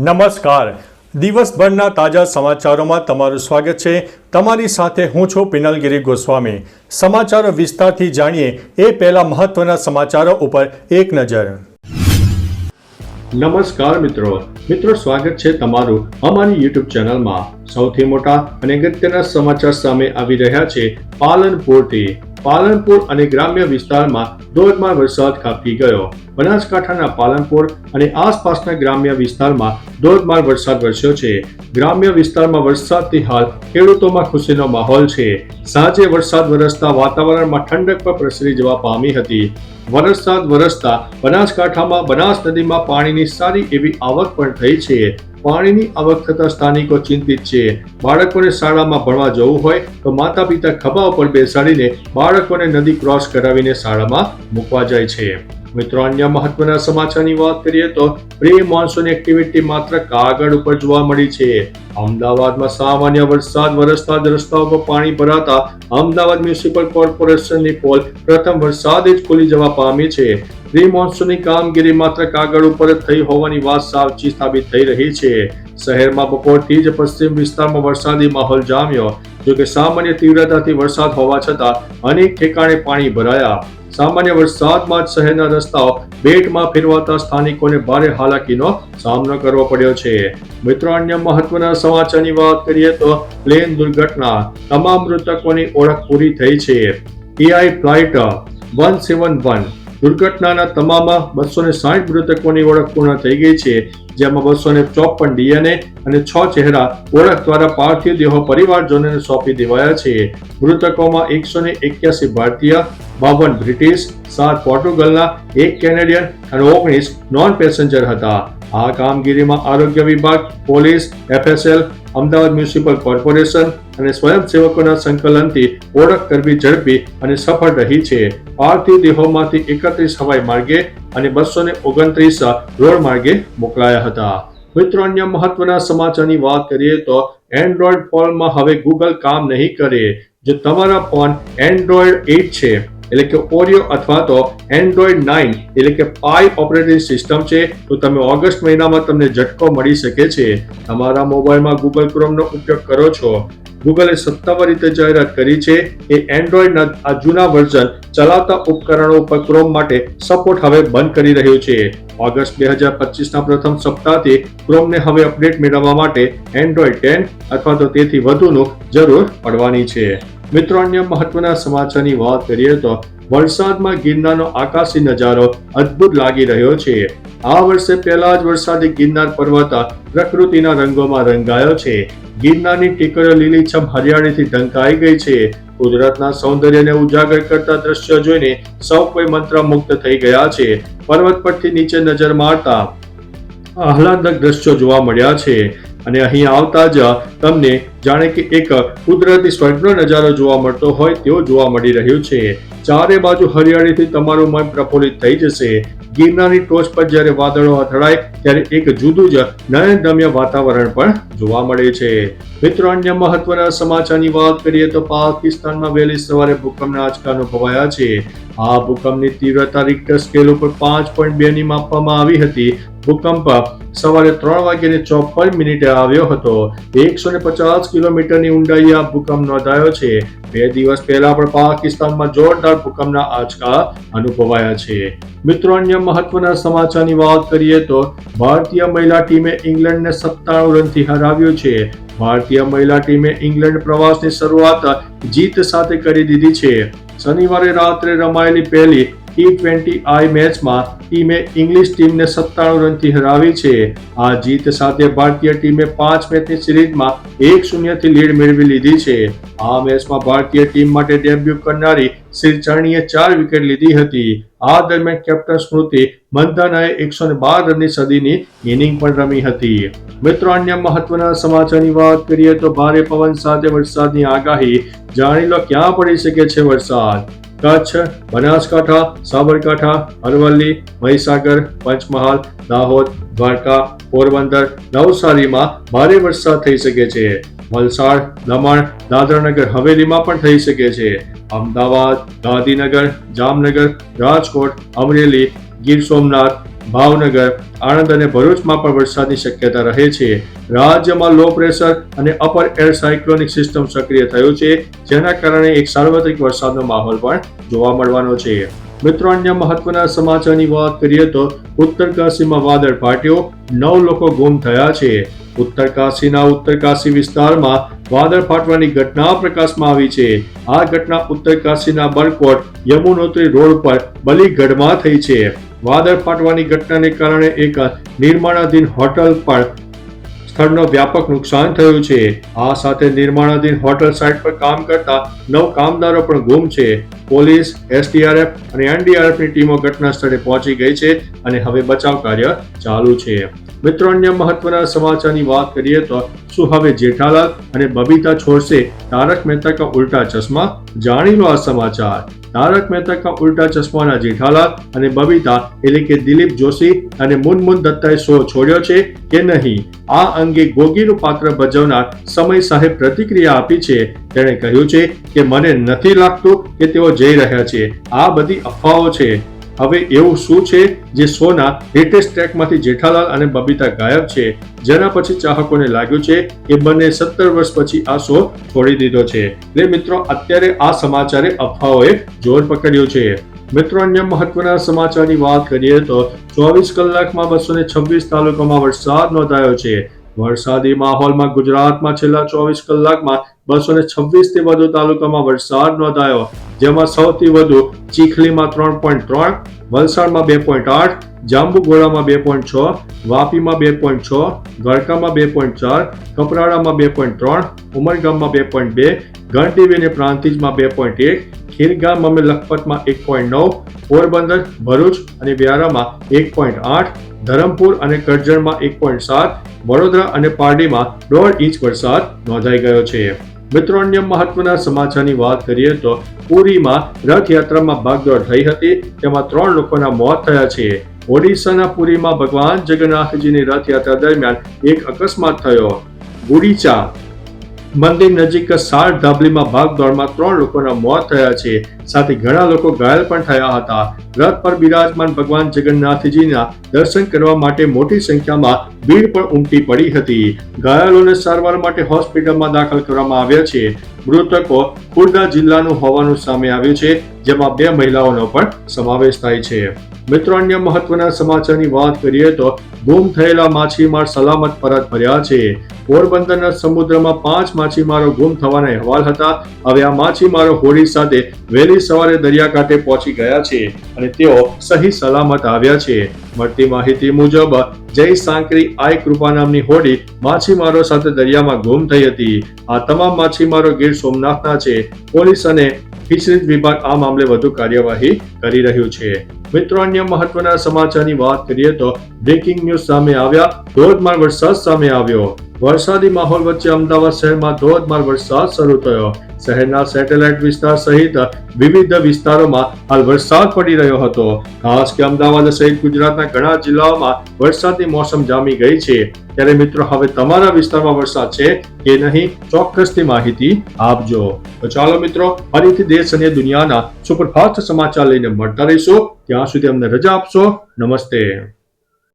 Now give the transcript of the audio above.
નમસ્કાર. દિવસભરના તાજા સમાચારોમાં તમારું સ્વાગત છે. તમારી સાથે હું છું પિનલગીરી ગોસ્વામી. સમાચારો વિસ્તારથી જાણીએ એ પહેલા મહત્વના સમાચારો ઉપર એક નજર. નમસ્કાર મિત્રો સ્વાગત છે તમારું અમારી યુટ્યુબ ચેનલમાં. સૌથી મોટા અને અગત્યના સમાચાર સામે આવી રહ્યા છે પાલનપુરથી. પાલનપુર અને ગ્રામ્ય વિસ્તારમાં ધોધમાર વરસાદ ખાબકી ગયો. બનાસકાંઠાના પાલનપુર અને આસપાસના ગ્રામ્ય વિસ્તારમાં ધોધમાર વરસાદ વરસ્યો છે. ગ્રામ્ય વિસ્તારમાં વરસાદથી હાલ ખેડૂતોમાં ખુશીનો માહોલ છે. સાંજે વરસાદ વરસતા વાતાવરણમાં ઠંડક પર પ્રસરી જવા પામી હતી. વરસાદ વરસતા બનાસકાંઠામાં બનાસ નદીમાં પાણીની સારી એવી આવક પણ થઈ છે. પાણીની આવક થતા સ્થાનિકો ચિંતિત છે. બાળકોને શાળામાં ભણવા જવું હોય તો માતા પિતા ખભા ઉપર બેસાડીને બાળકોને નદી ક્રોસ કરાવીને શાળામાં મૂકવા જાય છે. મિત્રો, અન્ય મહત્વના સમાચારની વાત કરીએ તો પ્રી મોન્સૂન એક્ટિવિટી માત્ર કાગળ ઉપર જોવા મળી છે. અમદાવાદમાં સામાન્ય વરસાદ વરસતા જ રસ્તાઓ પર પાણી ભરાતા અમદાવાદ મ્યુનિસિપલ કોર્પોરેશનની પોલ પ્રથમ વરસાદે જ ખુલી જવા પામી છે. પ્રી મોન્સૂનની કામગીરી માત્ર કાગળ ઉપર જ થઈ હોવાની વાત સાચી સાબિત થઈ રહી છે. શહેરમાં બપોરથી જ પશ્ચિમ વિસ્તારમાં વરસાદી માહોલ જામ્યો. જોકે સામાન્ય તીવ્રતાથી વરસાદ હોવા છતાં અનેક ઠેકાણે પાણી ભરાયા. સામાન્ય વરસાદમાં જ શહેરના રસ્તાઓ બેટમાં ફેરવાતા સ્થાનિકોને ભારે હાલાકીનો સામનો કરવો પડ્યો છે. મિત્રો, અન્ય મહત્વના સમાચારની વાત કરીએ તો પ્લેન દુર્ઘટના. તમામ મૃતકોની ઓળખ પૂરી થઈ છે. એઆઈ ફ્લાઇટ 171 દુર્ઘટનાના તમામ 260 મૃતકોની ઓળખ પૂર્ણ થઈ ગઈ છે, જેમાં 254 ડીએનએ અને 6 ચહેરા ઓળખ દ્વારા પાર્થિવ દેહો પરિવારજનોને સોંપી દેવાયા છે. મૃતકોમાં 181 ભારતીય, 52 બ્રિટિશ, 7 પોર્ટુગલના, 1 કેનેડિયન અને 19 નોન પેસેન્જર હતા. આ કામગીરીમાં આરોગ્ય વિભાગ, police, FSL, Ahmedabad municipal corporation અને સ્વયંસેવકોના સંકલનથી ઓળખ કરવી ઝડપી અને સફળ રહી છે. પાર્થિવ દેહોમાંથી 31 હવાઈ માર્ગે અને 229 રોડ માર્ગે મોકલાયા હતા. મિત્રો, અન્ય મહત્વના સમાચારની વાત કરીએ તો એન્ડ્રોઈડ ફોનમાં હવે ગૂગલ કામ નહીં કરે. જો તમારા ફોન એન્ડ્રોઈડ 8 છે એટલે કે ઓરિયો અથવા તો એન્ડ્રોઈડ 9 એટલે કે પાઈ ઓપરેટિંગ સિસ્ટમ છે તો તમે ઓગસ્ટ મહિનામાં તમને ઝટકો મળી શકે છે. તમારા મોબાઈલમાં ગૂગલ ક્રોમનો ઉપયોગ કરો છો. ગૂગલે સત્તાવાર રીતે જાહેરાત કરી છે કે એન્ડ્રોઈડના આ જૂના વર્ઝન ચલાવતા ઉપકરણો ઉપર ક્રોમ માટે સપોર્ટ હવે બંધ કરી રહ્યું છે. ઓગસ્ટ 2025ના પ્રથમ સપ્તાહથી ક્રોમને હવે અપડેટ મેળવવા માટે એન્ડ્રોઈડ 10 અથવા તો તેથી વધુનું જરૂર પડવાની છે. મિત્રો, અન્ય મહત્વના સમાચારની વાત કરીએ તો વરસાદમાં ગિરનારનો આકાશી નજારો અદ્ભુત લાગી રહ્યો છે. આ વર્ષે પહેલા જ વરસાદી ગિરનાર પર્વત પ્રકૃતિના રંગોમાં રંગાયો છે. ગિરનારની ટેકરીઓ લીલીછમ હરિયાળીથી ઢંકાઈ ગઈ છે. કુદરતના સૌંદર્યને ઉજાગર કરતા દ્રશ્યો જોઈને સૌ કોઈ મંત્રમુગ્ધ થઈ ગયા છે. પર્વત પરથી નીચે નજર મારતા આહલાદક દ્રશ્યો જોવા મળ્યા છે અને અહીં આવતા જ તમને જાણે કે એક કુદરતી સ્વર્ગનો નજારો જોવા મળતો હોય તેવું જોવા મળી રહ્યું છે. ચારે બાજુ હરિયાળીથી તમારું મન પ્રફુલ્લિત થઈ જશે. ગિરનારની ટોચ પર જ્યારે વાદળો અથડાય ત્યારે એક જુદું જ નયનરમ્ય વાતાવરણ પણ જોવા મળે છે. મિત્રો, અન્ય મહત્વના સમાચારની વાત કરીએ તો પાકિસ્તાનમાં વહેલી સવારે ભૂકંપના આંચકા અનુભવાયા છે. આ ભૂકંપની તીવ્રતા રિક્ટર સ્કેલ ઉપર 5.2 ની માપવામાં આવી હતી. ભૂકંપ સવારે 3:54 આવ્યો હતો. 150 કિલોમીટરની ઊંડાઈએ આ ભૂકંપ નોંધાયો છે. 2 દિવસ પહેલા પણ પાકિસ્તાનમાં જોરદાર ભૂકંપના આંચકા અનુભવાયા છે. મિત્રો, અન્ય મહત્વના સમાચારની વાત કરીએ તો ભારતીય મહિલા ટીમે ઇંગ્લેન્ડને 97 રનથી હરાવ્યું છે. ભારતીય મહિલા ટીમે ઇંગ્લેન્ડ પ્રવાસની શરૂઆત જીત સાથે કરી દીધી છે. શનિવારે રાત્રે રમાયેલી પહેલી T20I મેચમાં ટીમે ઇંગ્લિશ ટીમને 97 રનથી હરાવી છે. આ જીત સાથે ભારતીય ટીમે 5 મેચની સિરીઝમાં 1-0 થી લીડ મેળવી લીધી છે. આ મેચમાં ભારતીય ટીમ માટે ડેબ્યુ કરનારી શ્રીચરણીએ 4 વિકેટ લીધી હતી. આ દરમિયાન કેપ્ટન સ્મૃતિ મંધાનાએ 112 રનની સદીની ઇનિંગ પણ રમી હતી. મિત્રો, અન્ય મહત્વના સમાચારની વાત કરીએ તો ભારે પવન સાથે વરસાદની આગાહી. જાણી લો ક્યાં પડી શકે છે વરસાદ. કચ્છ, બનાસકાંઠા, સાબરકાંઠા, અરવલ્લી, મહીસાગર, પંચમહાલ, દાહોદ, દ્વારકા, પોરબંદર, નવસારીમાં ભારે વરસાદ થઈ શકે છે. વલસાડ, દમણ, દાદરાનગર હવેલીમાં પણ થઈ શકે છે. અમદાવાદ, ગાંધીનગર, જામનગર, રાજકોટ, અમરેલી, ગીર સોમનાથ, ભાવનગર, આણંદ અને ભરૂચમાં પણ વરસાદની શક્યતા રહે છે. રાજ્યમાં લો પ્રેશર અને અપર એર સાયક્લોનિક સિસ્ટમ સક્રિય થયું છે, જેના કારણે એક સાર્વત્રિક વરસાદનો માહોલ પણ જોવા મળવાનો છે. મિત્રો, અન્ય મહત્વના સમાચારની વાત કરીએ તો ઉત્તરકાશીમાં વાદળ ફાટ્યો, 9 લોકો ગુમ થયા છે. ઉત્તરકાશીના ઉત્તરકાશી વિસ્તારમાં વાદળ ફાટવાની ઘટના પ્રકાશમાં આવી છે. આ ઘટના ઉત્તરકાશીના બરકોટ યમુનોત્રી રોડ પર બલીગઢમાં થઈ છે. વાદળ ફાટવાની ઘટનાને કારણે એક નિર્માણાધીન હોટલ પર સ્થળનો વ્યાપક નુકસાન થયું છે. આ સાથે નિર્માણાધીન હોટલ સાઇટ પર કામ કરતા 9 કામદારો પણ ગુમ છે. પોલીસ, એસડીઆરએફ અને એનડીઆરએફની ટીમો ઘટના સ્થળે પહોંચી ગઈ છે અને હવે બચાવ કાર્ય ચાલુ છે. મિત્રો, અન્ય મહત્વના સમાચારની વાત કરીએ તો શું હવે જેઠાલાલ અને બબીતા છોડશે તારક મહેતા કા ઉલ્ટા ચશ્મા? જાણી લો આ સમાચાર. તારક મહેતા કા ઉલ્ટા ચશ્માના જેઠાલાલ અને બબીતા એટલે કે દિલીપ જોશી અને મુનમુન દત્તાએ શો છોડ્યો છે કે નહીં? આ અંગે ગોગીનું પાત્ર ભજવનાર સમય સાહેબ પ્રતિક્રિયા આપી છે. તેણે કહ્યું છે કે મને નથી લાગતું કે તેઓ જઈ રહ્યા છે. આ બધી અફવાઓ છે. હવે એવું શું છે જે શોના લેટેસ્ટ ટ્રેકમાંથી જેઠાલાલ અને બબીતા ગાયબ છે, જેના પછી ચાહકોને લાગ્યું છે કે બંને 17 વર્ષ પછી આ શો છોડી દીધો છે. એટલે મિત્રો, અત્યારે આ સમાચારે અફવાઓએ જોર પકડ્યું છે. મિત્રો, અન્ય મહત્વના સમાચારની વાત કરીએ તો 24 કલાકમાં 226 તાલુકામાં વરસાદ નોંધાયો છે. વરસાદી માહોલમાં ગુજરાતમાં છેલ્લા 24 કલાકમાં 226 થી વધુ તાલુકામાં વરસાદ નોંધાયો, જેમાં સૌથી વધુ ચીખલીમાં 3.3, વલસાડમાં 2.8, જાંબુઘોડામાં 2.6, વાપીમાં 2.6, દ્વારકામાં 2.4, કપરાડામાં 2.3, ઉમરગામમાં 2.2, ગણદેવી અને પ્રાંતિજમાં 2.1, ખીરગામ અને લખપતમાં 1.9, પોરબંદર, ભરૂચ અને વ્યારામાં 1.8, ધરમપુર અને કરજણમાં 1.7, વડોદરા અને પારડીમાં 1.5 ઇંચ વરસાદ નોંધાઈ ગયો છે. મિત્રો, અન્ય મહત્વના સમાચારની વાત કરીએ તો પુરીમાં રથયાત્રામાં ભાગદોડ થઈ હતી, તેમાં 3 લોકોના મોત થયા છે. ઓડિશાના પુરીમાં ભગવાન જગન્નાથજીની રથયાત્રા દરમિયાન એક અકસ્માત થયો. ગુડીચા મંદિર નજીક સાર ધાબલીમાં ભાગદોડમાં 3 લોકોના મોત થયા છે, સાથે ઘણા લોકો ઘાયલ પણ થયા હતા. રથ પર બિરાજમાન ભગવાન જગન્નાથજીના દર્શન કરવા માટે મોટી સંખ્યામાં ભીડ પણ ઉમટી પડી હતી. ઘાયલોને સારવાર માટે હોસ્પિટલમાં દાખલ કરવામાં આવ્યા છે. મૃતકો ખુર્દા જિલ્લાનું હોવાનું સામે આવ્યું છે, જેમાં 2 મહિલાઓનો પણ સમાવેશ થાય છે. મિત્રો, અન્ય મહત્વના સમાચારની વાત કરીએ તો ગુમ થયેલા માછીમાર સલામત પરત ફર્યા છે. પોરબંદરના સમુદ્રમાં 5 માછીમારો ગુમ થવાના અહેવાલ હતા. હવે આ માછીમારો હોડી સાથે વહેલી સવારે દરિયાકાંઠે પહોંચી ગયા છે અને તેઓ સહી સલામત આવ્યા છે. મળતી માહિતી મુજબ જય સાંકરી આઈ કૃપા નામની હોડી માછીમારો સાથે દરિયામાં ગુમ થઈ હતી. આ તમામ માછીમારો ગીર સોમનાથના છે. પોલીસ અને ફિશરીઝ વિભાગ આ મામલે વધુ કાર્યવાહી કરી રહ્યું છે. મિત્રો, અન્ય મહત્વના સમાચારની વાત કરીએ તો બ્રેકિંગ ન્યૂઝ સામે આવ્યા. ધોધમાર વરસાદ સામે આવ્યો. વરસાદી માહોલ વચ્ચે અમદાવાદ શહેરમાં ધોધમાર વરસાદ શરૂ થયો. શહેરના સેટેલાઇટ વિસ્તાર સહિત વિવિધ વિસ્તારોમાં હાલ વરસાદ પડી રહ્યો હતો. ખાસ કે અમદાવાદ સહિત ગુજરાતના ઘણા જિલ્લાઓમાં વરસાદની મોસમ જામી ગઈ છે. ત્યારે મિત્રો, હવે તમારા વિસ્તારમાં વરસાદ છે કે નહીં, ચોક્કસથી માહિતી આપજો. તો ચાલો મિત્રો, ફરીથી દેશ અને દુનિયાના સુપરફાસ્ટ સમાચાર લઈને મળતા રહીશું. ત્યાં સુધી અમને રજા આપશો. નમસ્તે.